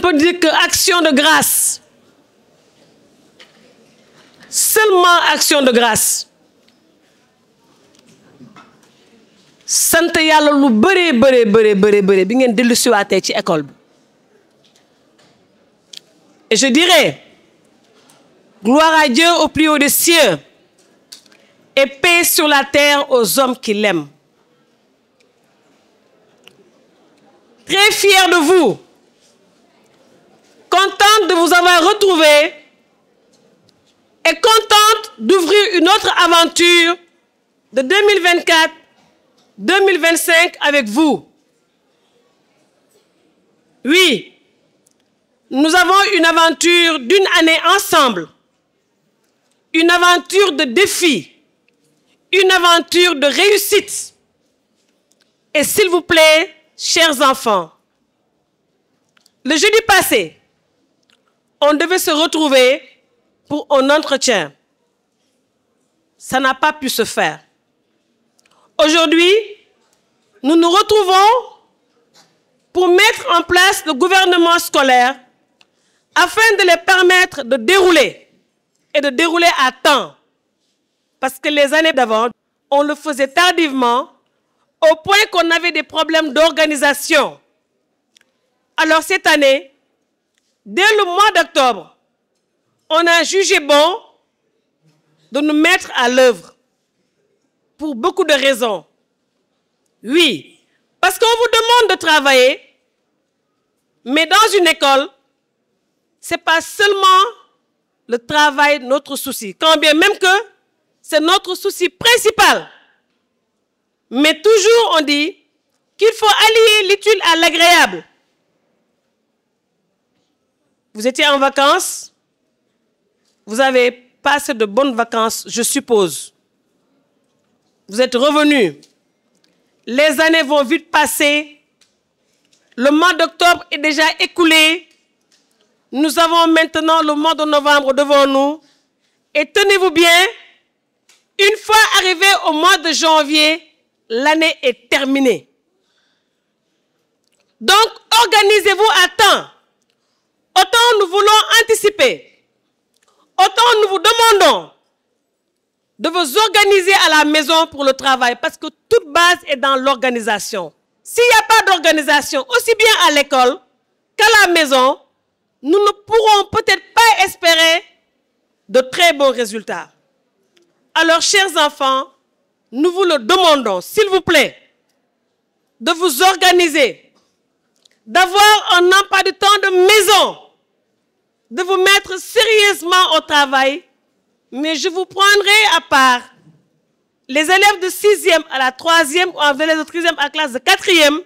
peut dire que action de grâce. Seulement action de grâce. sant yàlla lu bëree bi ngeen dellu siwaatee ci école bi. Et je dirais, gloire à Dieu au plus haut des cieux et paix sur la terre aux hommes qui l'aiment. Très fière de vous, contente de vous avoir retrouvé et contente d'ouvrir une autre aventure de 2024-2025 avec vous. Oui, nous avons une aventure d'une année ensemble, une aventure de défis, une aventure de réussite. Et s'il vous plaît, chers enfants, le jeudi passé, on devait se retrouver pour un entretien. Ça n'a pas pu se faire. Aujourd'hui, nous nous retrouvons pour mettre en place le gouvernement scolaire afin de les permettre de dérouler et de dérouler à temps. Parce que les années d'avant, on le faisait tardivement au point qu'on avait des problèmes d'organisation. Alors cette année, dès le mois d'octobre, on a jugé bon de nous mettre à l'œuvre pour beaucoup de raisons. Oui, parce qu'on vous demande de travailler, mais dans une école, ce n'est pas seulement le travail notre souci, quand bien même que c'est notre souci principal. Mais toujours on dit qu'il faut allier l'utile à l'agréable. Vous étiez en vacances, vous avez passé de bonnes vacances, je suppose. Vous êtes revenus. Les années vont vite passer. Le mois d'octobre est déjà écoulé. Nous avons maintenant le mois de novembre devant nous. Et tenez-vous bien, une fois arrivé au mois de janvier, l'année est terminée. Donc, organisez-vous à temps. Autant nous voulons anticiper, autant nous vous demandons de vous organiser à la maison pour le travail, parce que toute base est dans l'organisation. S'il n'y a pas d'organisation, aussi bien à l'école qu'à la maison, nous ne pourrons peut-être pas espérer de très bons résultats. Alors, chers enfants, nous vous le demandons, s'il vous plaît, de vous organiser, d'avoir un emploi du temps de maison, de vous mettre sérieusement au travail, mais je vous prendrai à part les élèves de 6e à la 3e ou les élèves de 3e à la classe de 4e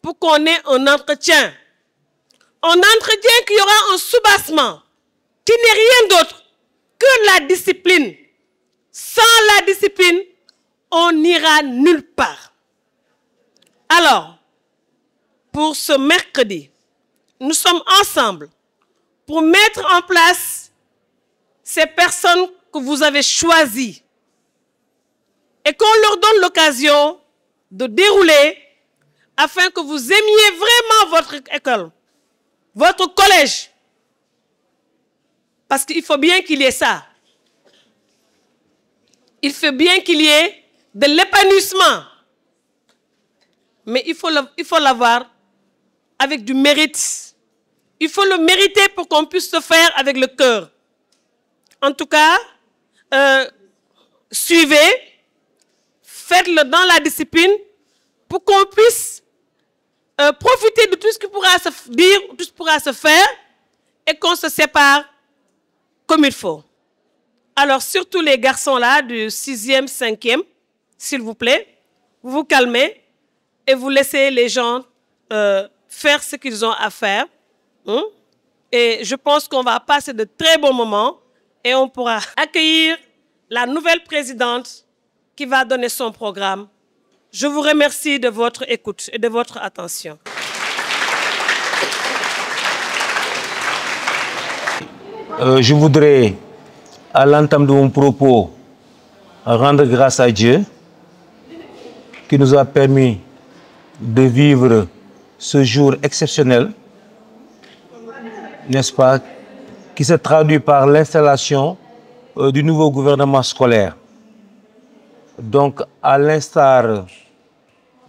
pour qu'on ait un entretien. Un entretien qui aura un soubassement, qui n'est rien d'autre que la discipline. Sans la discipline, on n'ira nulle part. Alors, pour ce mercredi, nous sommes ensemble pour mettre en place ces personnes que vous avez choisies et qu'on leur donne l'occasion de dérouler afin que vous aimiez vraiment votre école, votre collège. Parce qu'il faut bien qu'il y ait ça. Il faut bien qu'il y ait de l'épanouissement. Mais il faut l'avoir avec du mérite. Il faut le mériter pour qu'on puisse le faire avec le cœur. En tout cas, suivez, faites-le dans la discipline pour qu'on puisse profiter de tout ce qui pourra se dire, tout ce qui pourra se faire et qu'on se sépare comme il faut. Alors, surtout les garçons là, du 6e, 5e, s'il vous plaît, vous vous calmez et vous laissez les gens faire ce qu'ils ont à faire. Et je pense qu'on va passer de très bons moments et on pourra accueillir la nouvelle présidente qui va donner son programme. Je vous remercie de votre écoute et de votre attention. Je voudrais, à l'entame de mon propos, rendre grâce à Dieu qui nous a permis de vivre ce jour exceptionnel n'est-ce pas, qui se traduit par l'installation du nouveau gouvernement scolaire. Donc, à l'instar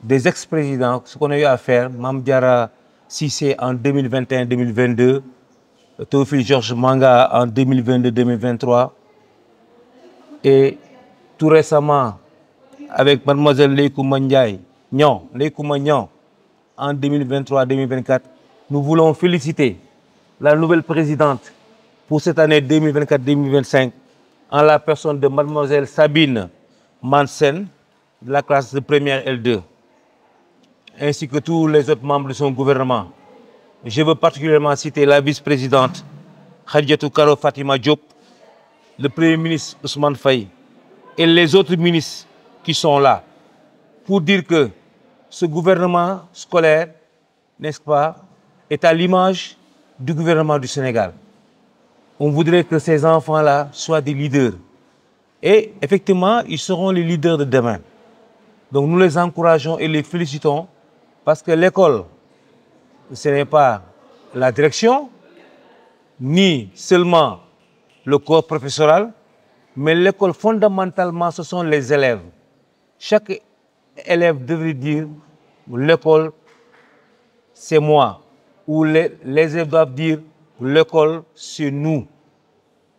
des ex-présidents, ce qu'on a eu à faire, Mame Diarra Cissé en 2021-2022, Théophile Georges Manga en 2022-2023, et tout récemment, avec mademoiselle Leïkouma Niang en 2023-2024, nous voulons féliciter la nouvelle présidente pour cette année 2024-2025 en la personne de mademoiselle Sabine Mansen de la classe de première L2, ainsi que tous les autres membres de son gouvernement. Je veux particulièrement citer la vice-présidente Khadijatou Karo Fatima Diop, le premier ministre Ousmane Faye et les autres ministres qui sont là pour dire que ce gouvernement scolaire, n'est-ce pas, est à l'image du gouvernement du Sénégal. On voudrait que ces enfants-là soient des leaders. Et effectivement, ils seront les leaders de demain. Donc nous les encourageons et les félicitons parce que l'école, ce n'est pas la direction, ni seulement le corps professoral, mais l'école, fondamentalement, ce sont les élèves. Chaque élève devrait dire l'école, c'est moi. Ou les élèves doivent dire l'école, c'est nous.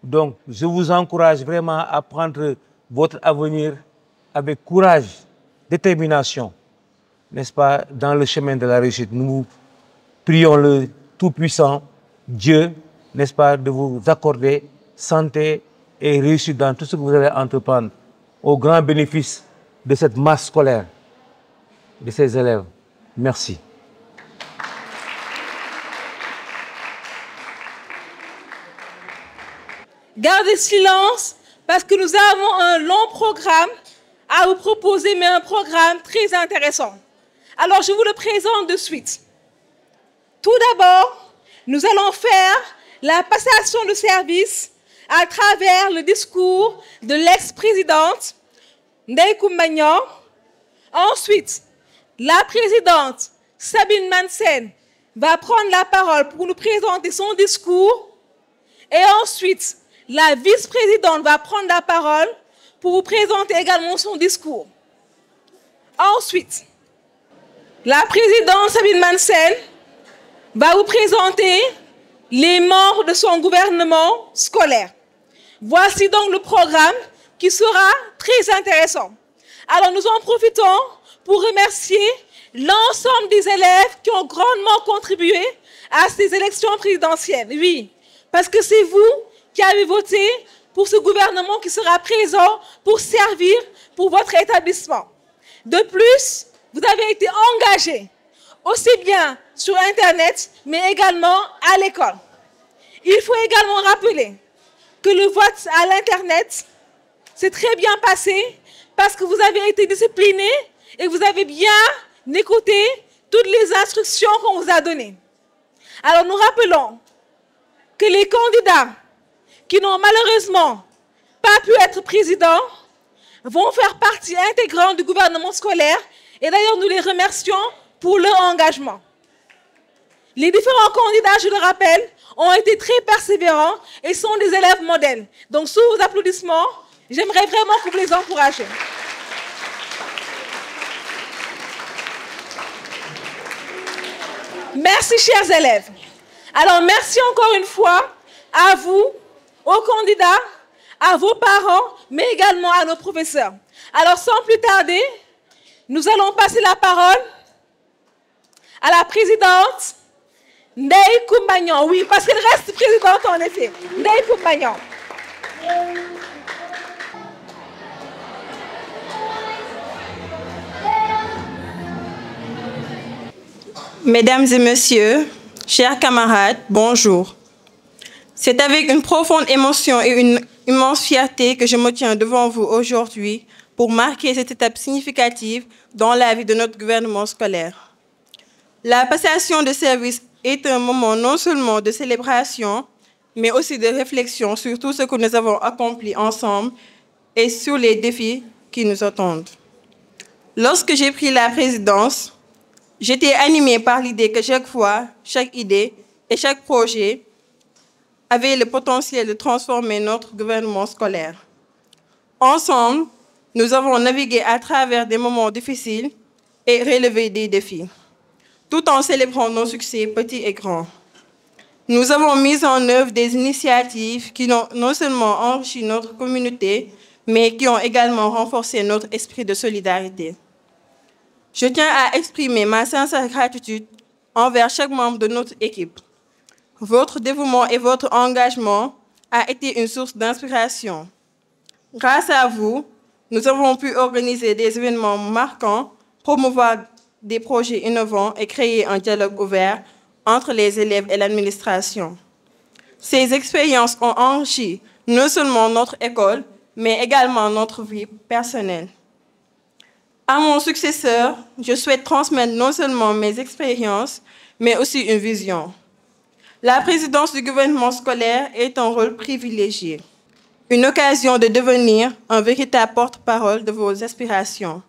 Donc, je vous encourage vraiment à prendre votre avenir avec courage, détermination, n'est-ce pas, dans le chemin de la réussite. Nous prions le Tout-Puissant, Dieu, n'est-ce pas, de vous accorder santé et réussite dans tout ce que vous allez entreprendre, au grand bénéfice de cette masse scolaire, de ces élèves. Merci. Gardez silence parce que nous avons un long programme à vous proposer, mais un programme très intéressant. Alors, je vous le présente de suite. Tout d'abord, nous allons faire la passation de service à travers le discours de l'ex-présidente Leïkouma Niang. Ensuite, la présidente Sabine Mansen va prendre la parole pour nous présenter son discours. Et ensuite, la vice-présidente va prendre la parole pour vous présenter également son discours. Ensuite, la présidente Sabine Mansen va vous présenter les membres de son gouvernement scolaire. Voici donc le programme qui sera très intéressant. Alors nous en profitons pour remercier l'ensemble des élèves qui ont grandement contribué à ces élections présidentielles. Oui, parce que c'est vous qui avez voté pour ce gouvernement qui sera présent pour servir pour votre établissement. De plus, vous avez été engagés aussi bien sur Internet, mais également à l'école. Il faut également rappeler que le vote à l'Internet s'est très bien passé parce que vous avez été disciplinés et vous avez bien écouté toutes les instructions qu'on vous a données. Alors nous rappelons que les candidats qui n'ont malheureusement pas pu être présidents vont faire partie intégrante du gouvernement scolaire et d'ailleurs nous les remercions pour leur engagement. Les différents candidats, je le rappelle, ont été très persévérants et sont des élèves modèles. Donc sous vos applaudissements, j'aimerais vraiment que vous les encouragiez. Merci chers élèves. Alors merci encore une fois à vous, aux candidats, à vos parents, mais également à nos professeurs. Alors sans plus tarder, nous allons passer la parole à la présidente Leïkouma Niang. Oui, parce qu'elle reste présidente en effet. Leïkouma Niang. Mesdames et messieurs, chers camarades, bonjour. C'est avec une profonde émotion et une immense fierté que je me tiens devant vous aujourd'hui pour marquer cette étape significative dans la vie de notre gouvernement scolaire. La passation de service est un moment non seulement de célébration, mais aussi de réflexion sur tout ce que nous avons accompli ensemble et sur les défis qui nous attendent. Lorsque j'ai pris la présidence, j'étais animée par l'idée que chaque fois, chaque idée et chaque projet avait le potentiel de transformer notre gouvernement scolaire. Ensemble, nous avons navigué à travers des moments difficiles et relevé des défis, tout en célébrant nos succès petits et grands. Nous avons mis en œuvre des initiatives qui ont non seulement enrichi notre communauté, mais qui ont également renforcé notre esprit de solidarité. Je tiens à exprimer ma sincère gratitude envers chaque membre de notre équipe. Votre dévouement et votre engagement a été une source d'inspiration. Grâce à vous, nous avons pu organiser des événements marquants, promouvoir des projets innovants et créer un dialogue ouvert entre les élèves et l'administration. Ces expériences ont enrichi non seulement notre école, mais également notre vie personnelle. À mon successeur, je souhaite transmettre non seulement mes expériences, mais aussi une vision. La présidence du gouvernement scolaire est un rôle privilégié, une occasion de devenir un véritable porte-parole de vos aspirations.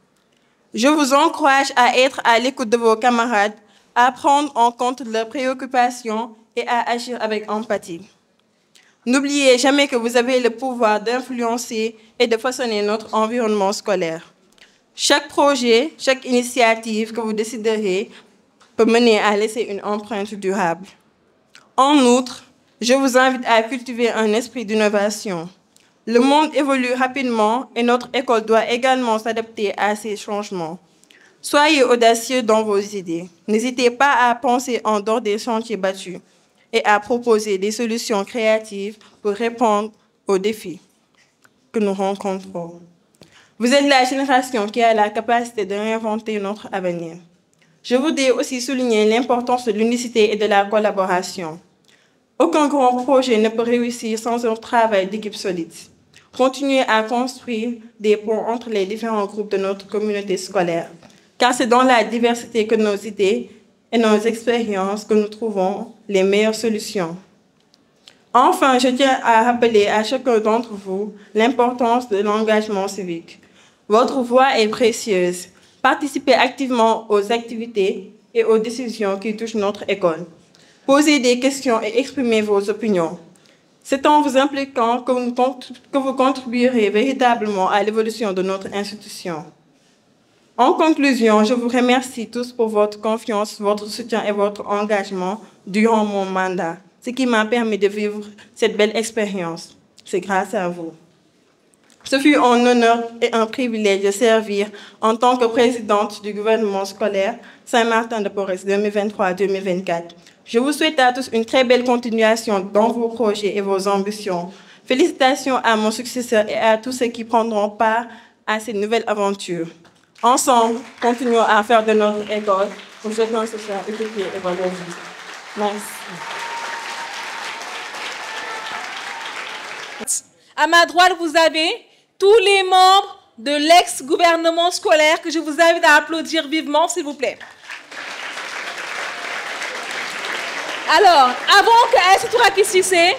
Je vous encourage à être à l'écoute de vos camarades, à prendre en compte leurs préoccupations et à agir avec empathie. N'oubliez jamais que vous avez le pouvoir d'influencer et de façonner notre environnement scolaire. Chaque projet, chaque initiative que vous déciderez peut mener à laisser une empreinte durable. En outre, je vous invite à cultiver un esprit d'innovation. Le monde évolue rapidement et notre école doit également s'adapter à ces changements. Soyez audacieux dans vos idées. N'hésitez pas à penser en dehors des sentiers battus et à proposer des solutions créatives pour répondre aux défis que nous rencontrons. Vous êtes la génération qui a la capacité de réinventer notre avenir. Je voudrais aussi souligner l'importance de l'unicité et de la collaboration. Aucun grand projet ne peut réussir sans un travail d'équipe solide. Continuez à construire des ponts entre les différents groupes de notre communauté scolaire, car c'est dans la diversité que nos idées et nos expériences que nous trouvons les meilleures solutions. Enfin, je tiens à rappeler à chacun d'entre vous l'importance de l'engagement civique. Votre voix est précieuse. Participez activement aux activités et aux décisions qui touchent notre école. Posez des questions et exprimez vos opinions. C'est en vous impliquant que vous contribuerez véritablement à l'évolution de notre institution. En conclusion, je vous remercie tous pour votre confiance, votre soutien et votre engagement durant mon mandat, ce qui m'a permis de vivre cette belle expérience. C'est grâce à vous. Ce fut un honneur et un privilège de servir en tant que présidente du gouvernement scolaire Saint-Martin-de-Porres 2023-2024. Je vous souhaite à tous une très belle continuation dans vos projets et vos ambitions. Félicitations à mon successeur et à tous ceux qui prendront part à cette nouvelle aventure. Ensemble, continuons à faire de notre école une gestion sociale équilibrée et valoriseuse. Merci. À ma droite, vous avez tous les membres de l'ex-gouvernement scolaire que je vous invite à applaudir vivement, s'il vous plaît. Alors, avant que Touraki Cissé,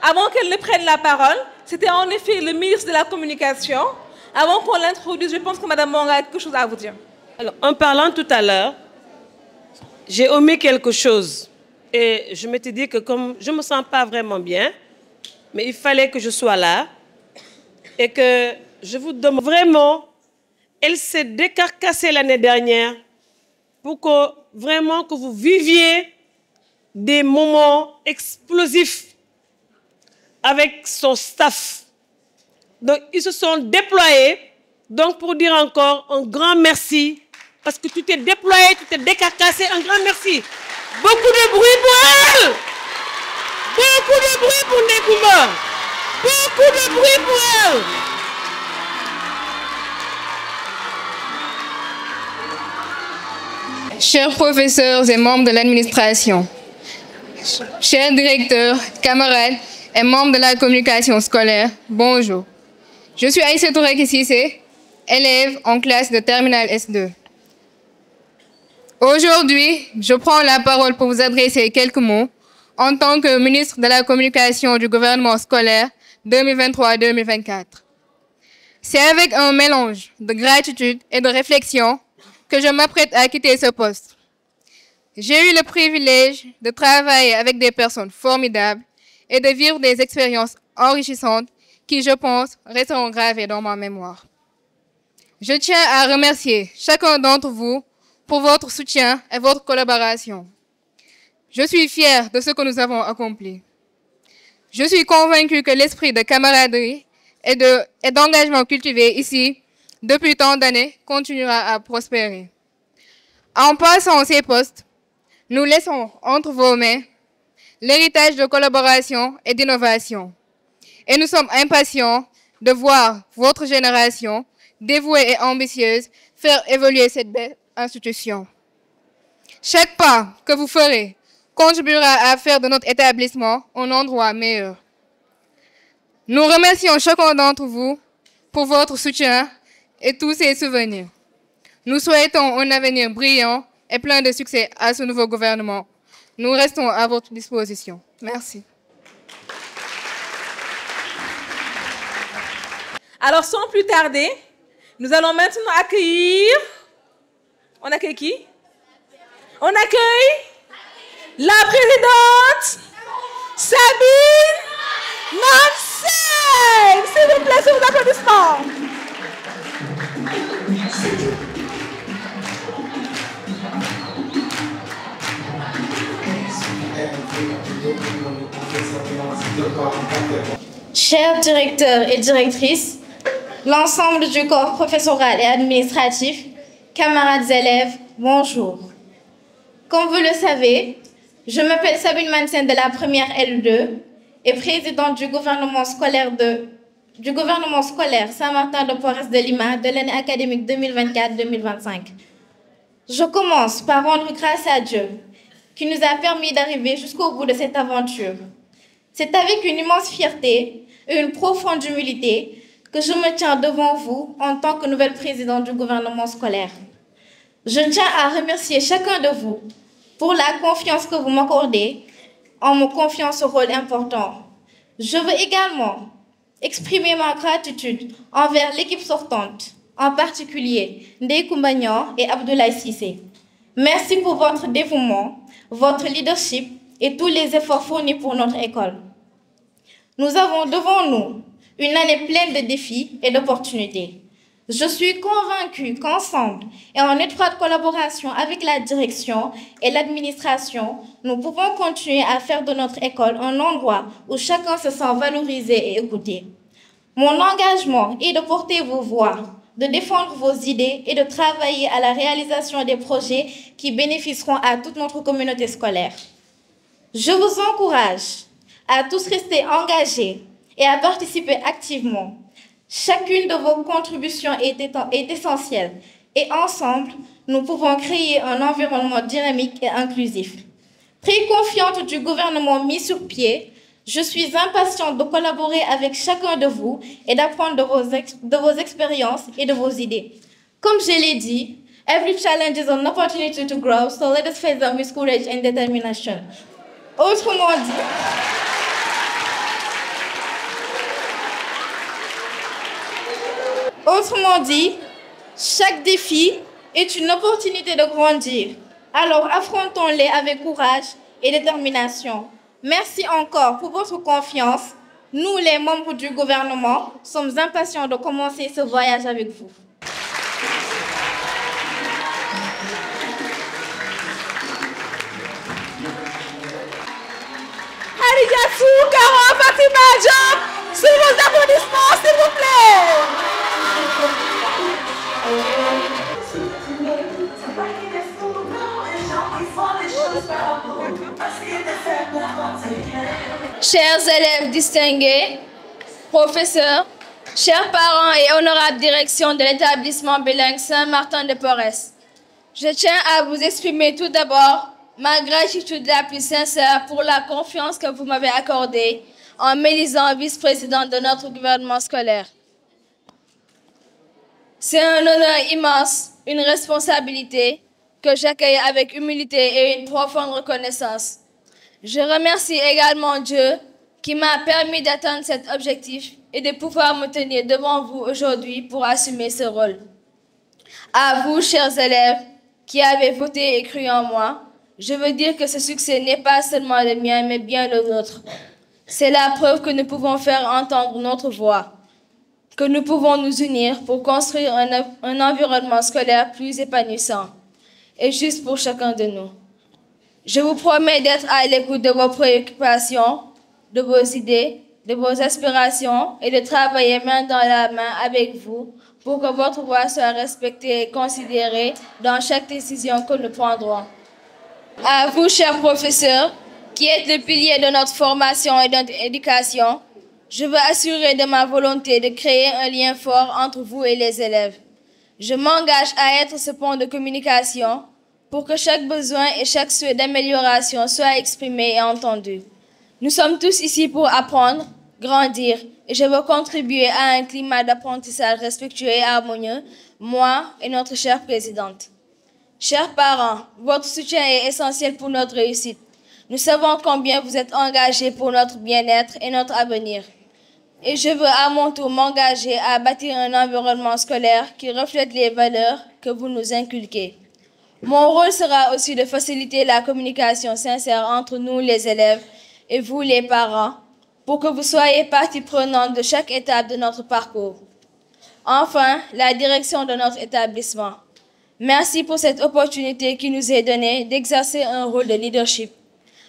avant qu'elle ne prenne la parole, c'était en effet le ministre de la Communication. Avant qu'on l'introduise, je pense que Mme Monga a quelque chose à vous dire. Alors, en parlant tout à l'heure, j'ai omis quelque chose. Et je m'étais dit que comme je ne me sens pas vraiment bien, mais il fallait que je sois là et que je vous demande vraiment, elle s'est décarcassée l'année dernière pour que vraiment que vous viviez des moments explosifs avec son staff. Donc, ils se sont déployés. Donc, pour dire encore un grand merci, parce que tu t'es déployé, tu t'es décarcassé, un grand merci. Beaucoup de bruit pour elle. Beaucoup de bruit pour Nekouma. Beaucoup de bruit pour elle. Chers professeurs et membres de l'administration, chers directeurs, camarades et membres de la communication scolaire, bonjour. Je suis Aïssa Touraki Cissé, élève en classe de terminale S2. Aujourd'hui, je prends la parole pour vous adresser quelques mots en tant que ministre de la Communication du gouvernement scolaire 2023-2024. C'est avec un mélange de gratitude et de réflexion que je m'apprête à quitter ce poste. J'ai eu le privilège de travailler avec des personnes formidables et de vivre des expériences enrichissantes qui, je pense, resteront gravées dans ma mémoire. Je tiens à remercier chacun d'entre vous pour votre soutien et votre collaboration. Je suis fière de ce que nous avons accompli. Je suis convaincue que l'esprit de camaraderie et d'engagement cultivé ici depuis tant d'années continuera à prospérer. En passant ces postes, nous laissons entre vos mains l'héritage de collaboration et d'innovation. Et nous sommes impatients de voir votre génération, dévouée et ambitieuse, faire évoluer cette belle institution. Chaque pas que vous ferez contribuera à faire de notre établissement un endroit meilleur. Nous remercions chacun d'entre vous pour votre soutien et tous ces souvenirs. Nous souhaitons un avenir brillant et plein de succès à ce nouveau gouvernement. Nous restons à votre disposition. Merci. Alors, sans plus tarder, nous allons maintenant accueillir... On accueille qui? On accueille la présidente Sabine Manseng. S'il vous plaît, sous vos applaudissements. Chers directeurs et directrices, l'ensemble du corps professoral et administratif, camarades élèves, bonjour. Comme vous le savez, je m'appelle Sabine Manseng de la première L2 et présidente du gouvernement scolaire Saint-Martin-de-Porres de Lima de l'année académique 2024-2025. Je commence par rendre grâce à Dieu qui nous a permis d'arriver jusqu'au bout de cette aventure. C'est avec une immense fierté et une profonde humilité que je me tiens devant vous en tant que nouvelle présidente du gouvernement scolaire. Je tiens à remercier chacun de vous pour la confiance que vous m'accordez en me confiant ce rôle important. Je veux également exprimer ma gratitude envers l'équipe sortante, en particulier Ndeye Koumba et Abdoulaye Cissé. Merci pour votre dévouement, votre leadership et tous les efforts fournis pour notre école. Nous avons devant nous une année pleine de défis et d'opportunités. Je suis convaincue qu'ensemble et en étroite collaboration avec la direction et l'administration, nous pouvons continuer à faire de notre école un endroit où chacun se sent valorisé et écouté. Mon engagement est de porter vos voix, de défendre vos idées et de travailler à la réalisation des projets qui bénéficieront à toute notre communauté scolaire. Je vous encourage à tous rester engagés et à participer activement. Chacune de vos contributions est essentielle et ensemble, nous pouvons créer un environnement dynamique et inclusif. Très confiante du gouvernement mis sur pied, je suis impatiente de collaborer avec chacun de vous et d'apprendre de vos expériences et de vos idées. Comme je l'ai dit, every challenge is an opportunity to grow, so let us face them with courage and determination. Autrement dit, chaque défi est une opportunité de grandir. Alors affrontons-les avec courage et détermination. Merci encore pour votre confiance. Nous, les membres du gouvernement, sommes impatients de commencer ce voyage avec vous. Hadijatou, Karo, Fatima, Job, sous vos applaudissements, s'il vous plaît. Chers élèves distingués, professeurs, chers parents et honorables direction de l'établissement bilingue Saint-Martin-de-Porres, je tiens à vous exprimer tout d'abord ma gratitude la plus sincère pour la confiance que vous m'avez accordée en m'élisant vice-présidente de notre gouvernement scolaire. C'est un honneur immense, une responsabilité que j'accueille avec humilité et une profonde reconnaissance. Je remercie également Dieu qui m'a permis d'atteindre cet objectif et de pouvoir me tenir devant vous aujourd'hui pour assumer ce rôle. À vous, chers élèves, qui avez voté et cru en moi, je veux dire que ce succès n'est pas seulement le mien, mais bien le nôtre. C'est la preuve que nous pouvons faire entendre notre voix, que nous pouvons nous unir pour construire un environnement scolaire plus épanouissant et juste pour chacun de nous. Je vous promets d'être à l'écoute de vos préoccupations, de vos idées, de vos aspirations et de travailler main dans la main avec vous pour que votre voix soit respectée et considérée dans chaque décision que nous prendrons. À vous, chers professeurs, qui êtes le pilier de notre formation et de notre éducation, je veux assurer de ma volonté de créer un lien fort entre vous et les élèves. Je m'engage à être ce pont de communication pour que chaque besoin et chaque souhait d'amélioration soit exprimé et entendu. Nous sommes tous ici pour apprendre, grandir, et je veux contribuer à un climat d'apprentissage respectueux et harmonieux, moi et notre chère présidente. Chers parents, votre soutien est essentiel pour notre réussite. Nous savons combien vous êtes engagés pour notre bien-être et notre avenir. Et je veux à mon tour m'engager à bâtir un environnement scolaire qui reflète les valeurs que vous nous inculquez. Mon rôle sera aussi de faciliter la communication sincère entre nous les élèves et vous les parents pour que vous soyez partie prenante de chaque étape de notre parcours. Enfin, la direction de notre établissement. Merci pour cette opportunité qui nous est donnée d'exercer un rôle de leadership.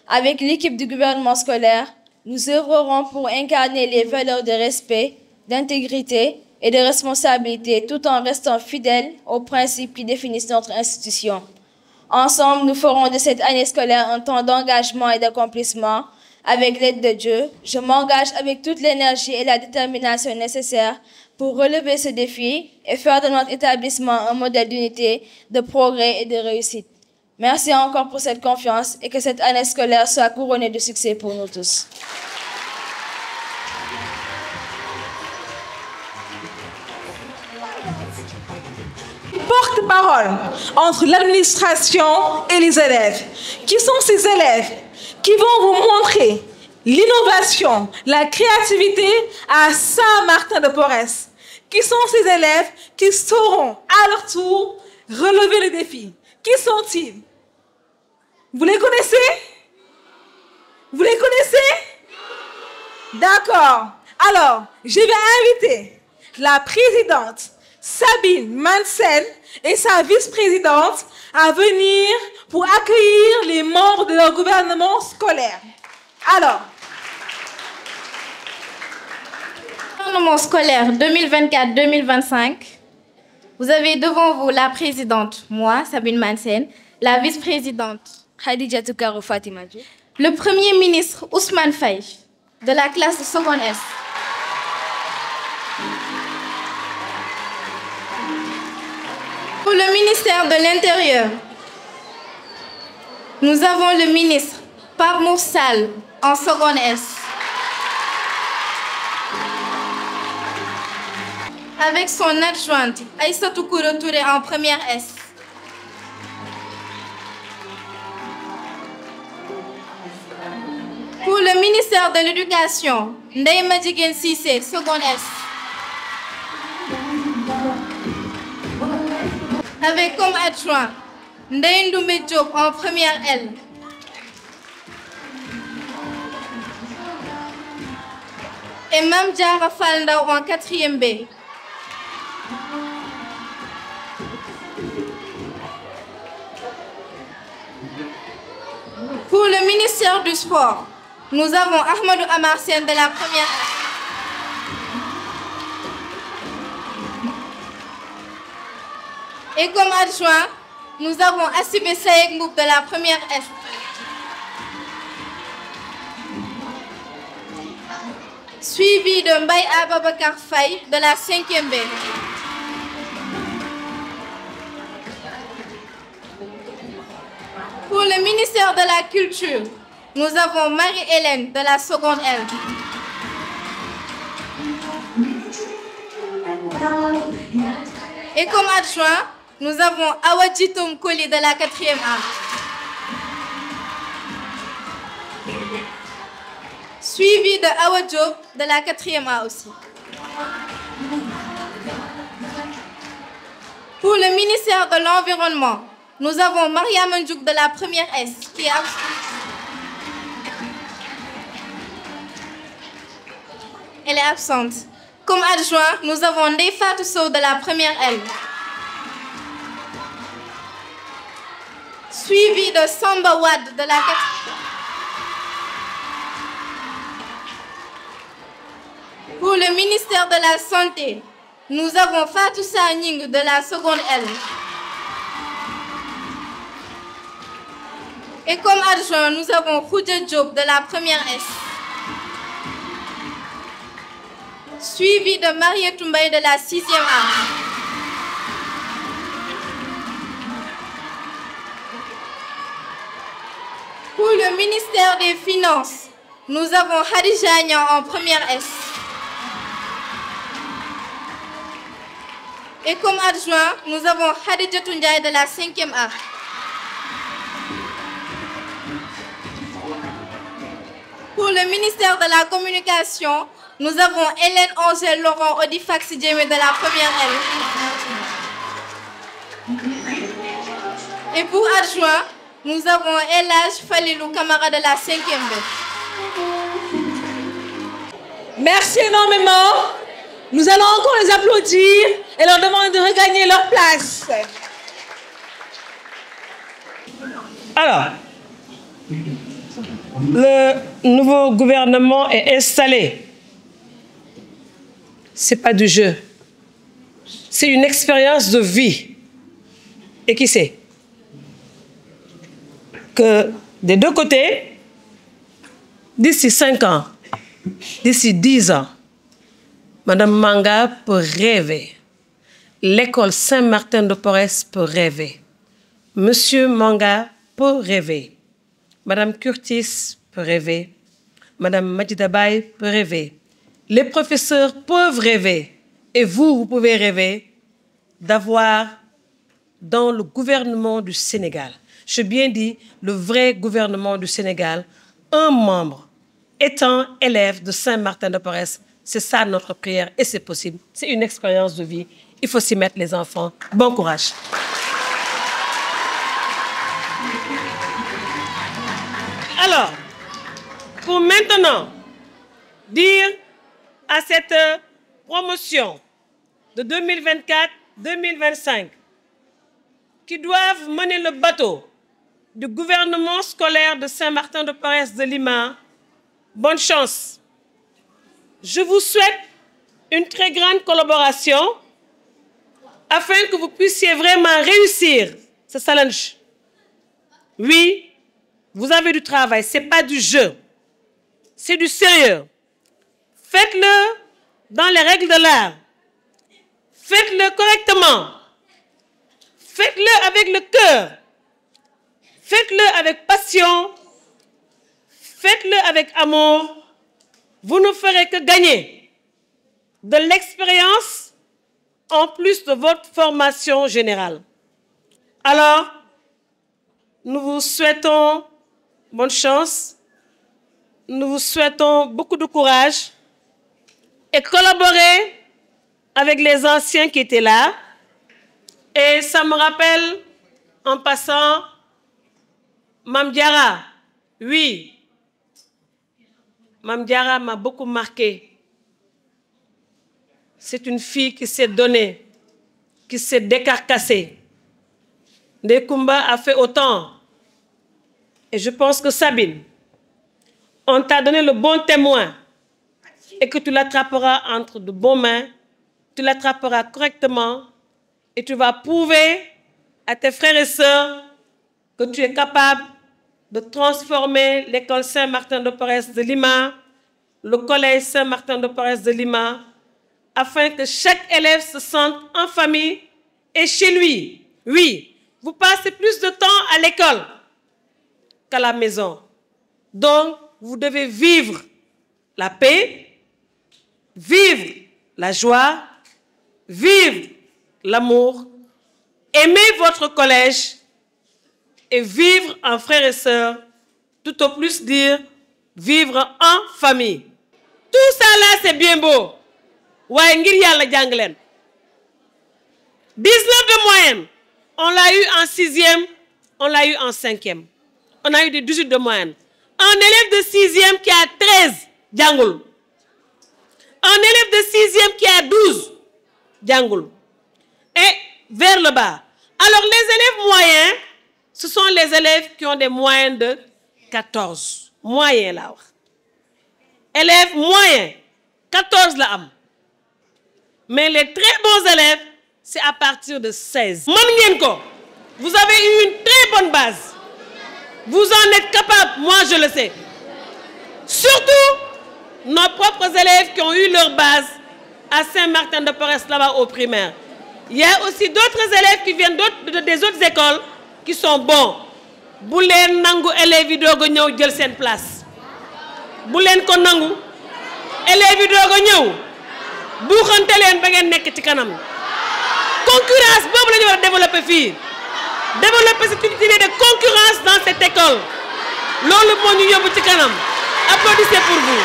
Avec l'équipe du gouvernement scolaire, nous œuvrerons pour incarner les valeurs de respect, d'intégrité et de responsabilité tout en restant fidèles aux principes qui définissent notre institution. Ensemble, nous ferons de cette année scolaire un temps d'engagement et d'accomplissement. Avec l'aide de Dieu, je m'engage avec toute l'énergie et la détermination nécessaires pour relever ce défi et faire de notre établissement un modèle d'unité, de progrès et de réussite. Merci encore pour cette confiance et que cette année scolaire soit couronnée de succès pour nous tous. Porte-parole entre l'administration et les élèves. Qui sont ces élèves qui vont vous montrer l'innovation, la créativité à Saint-Martin-de-Porres? Qui sont ces élèves qui sauront à leur tour relever le défi? Qui sont-ils? Vous les connaissez? Vous les connaissez? D'accord. Alors, je vais inviter la présidente Sabine Mansen et sa vice-présidente à venir pour accueillir les membres de leur gouvernement scolaire. Alors, gouvernement scolaire 2024-2025, vous avez devant vous la présidente, moi, Sabine Mansen, la vice-présidente, Khadija Toukaro Fatima, le premier ministre Ousmane Faye, de la classe de seconde S. Pour le ministère de l'Intérieur, nous avons le ministre Parmour Sall en seconde S. Avec son adjointe Aïssatou Kouro Touré en première S. Pour le ministère de l'Éducation, Ndeye Madjiguène Cissé, seconde S. Avec comme adjoint Ndeye Ndoumbe Diop en première L. Et Mame Diarra Fall Ndaw en quatrième B. Pour le ministère du Sport, nous avons Ahmadou Amar Sène de la première S. Et comme adjoint, nous avons Assibé Saïk Mboup de la première S. Suivi de Mbaye Ababakar Faye de la 5e B. Pour le ministère de la Culture, nous avons Marie-Hélène de la seconde L. Et comme adjoint, nous avons Awadjitoum Koli de la 4e A. Suivi de Awadjo de la 4e A aussi. Pour le ministère de l'Environnement, nous avons Maria Mandjouk de la première S qui est absente. Elle est absente. Comme adjoint, nous avons Ndeye Fatou Sow de la première L. Suivi de Samba Wad de la 4. Pour le ministère de la Santé, nous avons Fatou Sanying de la seconde L. Et comme adjoint, nous avons Khoudia Diop de la première S. Suivi de Mariette Mbaye de la 6e A. Pour le ministère des Finances, nous avons Khadija Niang en première S. Et comme adjoint, nous avons Khadija Ndiaye de la 5e A. Pour le ministère de la Communication, nous avons Hélène Angèle Laurent Odifax Djemé de la première L. Et pour adjoint, nous avons Elage Falilou Camara de la 5e B. Merci énormément. Nous allons encore les applaudir et leur demander de regagner leur place. Alors, le nouveau gouvernement est installé. Ce n'est pas du jeu. C'est une expérience de vie. Et qui sait que des deux côtés, d'ici 5 ans, d'ici 10 ans, Madame Manga peut rêver. L'école Saint-Martin de Porres peut rêver. Monsieur Manga peut rêver. Madame Curtis peut rêver. Madame Madjidabaye peut rêver. Les professeurs peuvent rêver. Et vous pouvez rêver d'avoir dans le gouvernement du Sénégal, je bien dis le vrai gouvernement du Sénégal, un membre étant élève de Saint-Martin de Porres. C'est ça notre prière et c'est possible. C'est une expérience de vie. Il faut s'y mettre les enfants. Bon courage. Alors, pour maintenant dire à cette promotion de 2024-2025 qui doivent mener le bateau du gouvernement scolaire de Saint-Martin de Porres de Lima, bonne chance. Je vous souhaite une très grande collaboration afin que vous puissiez vraiment réussir ce challenge. Oui, vous avez du travail, ce n'est pas du jeu, c'est du sérieux. Faites-le dans les règles de l'art. Faites-le correctement. Faites-le avec le cœur. Faites-le avec passion. Faites-le avec amour. Vous ne ferez que gagner de l'expérience en plus de votre formation générale. Alors, nous vous souhaitons bonne chance. Nous vous souhaitons beaucoup de courage et collaborer avec les anciens qui étaient là. Et ça me rappelle, en passant, Mame Diarra. Oui, Mame Diarra m'a beaucoup marqué. C'est une fille qui s'est donnée, qui s'est décarcassée. Ndeye Koumba a fait autant. Et je pense que Sabine, on t'a donné le bon témoin et que tu l'attraperas entre de bonnes mains, tu l'attraperas correctement et tu vas prouver à tes frères et sœurs que tu es capable de transformer l'école Saint-Martin de Porres de Lima, le collège Saint-Martin de Porres de Lima, afin que chaque élève se sente en famille et chez lui. Oui, vous passez plus de temps à l'école qu'à la maison. Donc, vous devez vivre la paix, vivre la joie, vivre l'amour, aimer votre collège et vivre en frères et sœurs, tout au plus dire vivre en famille. Tout ça là, c'est bien beau. Ouais, ngir yalla jang len. 19 de moyenne, On l'a eu en 6e, on l'a eu en 5e. On a eu des 18 de moyenne. Un élève de 6e qui a 13, djangoul. Un élève de 6e qui a 12, djangoul. Et vers le bas. Alors les élèves moyens, ce sont les élèves qui ont des moyennes de 14. Moyens là. Élèves moyens, 14 là. Mais les très bons élèves, c'est à partir de 16. Vous avez eu une très bonne base. Vous en êtes capable, moi je le sais. Surtout nos propres élèves qui ont eu leur base à Saint-Martin-de-Porres, là-bas au primaire. Il y a aussi d'autres élèves qui viennent des autres écoles qui sont bons. Boulen nangu élèves yi dogo ñew jël sen place. Boulen ko nangu élèves yi dogo ñew bu xanté len ba ngeen nek ci kanam. Concurrence bobu lañu wara développer fi. Développer cette unité de concurrence dans cette école. Lolu mo ñu yobbu ci kanam. Applaudissez pour vous.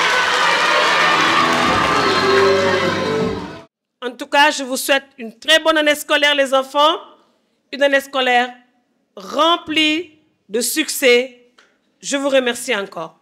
En tout cas, je vous souhaite une très bonne année scolaire, les enfants. Une année scolaire remplie de succès. Je vous remercie encore.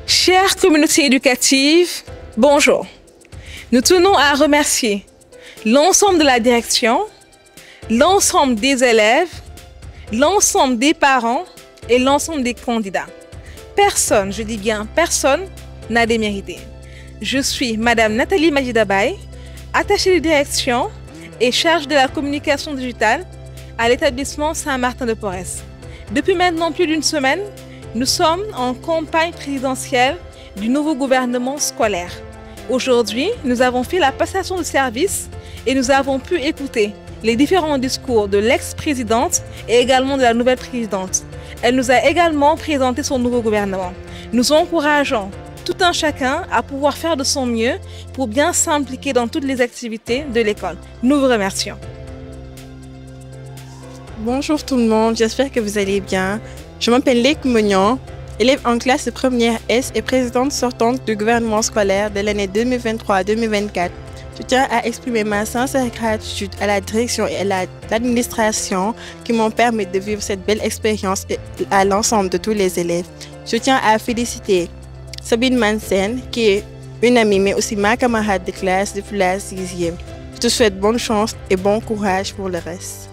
Chère communauté éducative, bonjour. Nous tenons à remercier l'ensemble de la direction, l'ensemble des élèves, l'ensemble des parents et l'ensemble des candidats. Personne, je dis bien personne, n'a démérité. Je suis Madame Nathalie Majidabaye, attachée de direction et charge de la communication digitale à l'établissement Saint-Martin-de-Porres. Depuis maintenant plus d'une semaine, nous sommes en campagne présidentielle du nouveau gouvernement scolaire. Aujourd'hui, nous avons fait la passation de service et nous avons pu écouter les différents discours de l'ex-présidente et également de la nouvelle présidente. Elle nous a également présenté son nouveau gouvernement. Nous encourageons tout un chacun à pouvoir faire de son mieux pour bien s'impliquer dans toutes les activités de l'école. Nous vous remercions. Bonjour tout le monde, j'espère que vous allez bien. Je m'appelle Lek Mognon, élève en classe de première S et présidente sortante du gouvernement scolaire de l'année 2023-2024. Je tiens à exprimer ma sincère gratitude à la direction et à l'administration qui m'ont permis de vivre cette belle expérience et à l'ensemble de tous les élèves. Je tiens à féliciter Sabine Mansen, qui est une amie mais aussi ma camarade de classe depuis la 6e. Je te souhaite bonne chance et bon courage pour le reste.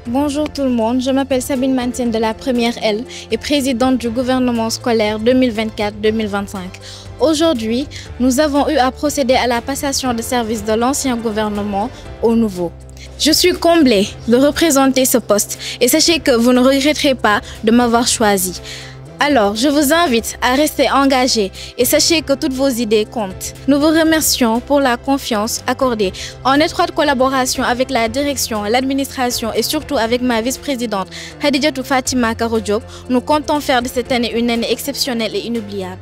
Bonjour tout le monde, je m'appelle Sabine Mantienne de la première L et présidente du gouvernement scolaire 2024-2025. Aujourd'hui, nous avons eu à procéder à la passation de service de l'ancien gouvernement au nouveau. Je suis comblée de représenter ce poste et sachez que vous ne regretterez pas de m'avoir choisi. Alors, je vous invite à rester engagés et sachez que toutes vos idées comptent. Nous vous remercions pour la confiance accordée. En étroite collaboration avec la direction, l'administration et surtout avec ma vice-présidente Hadijatou Fatima Karo Diop, nous comptons faire de cette année une année exceptionnelle et inoubliable.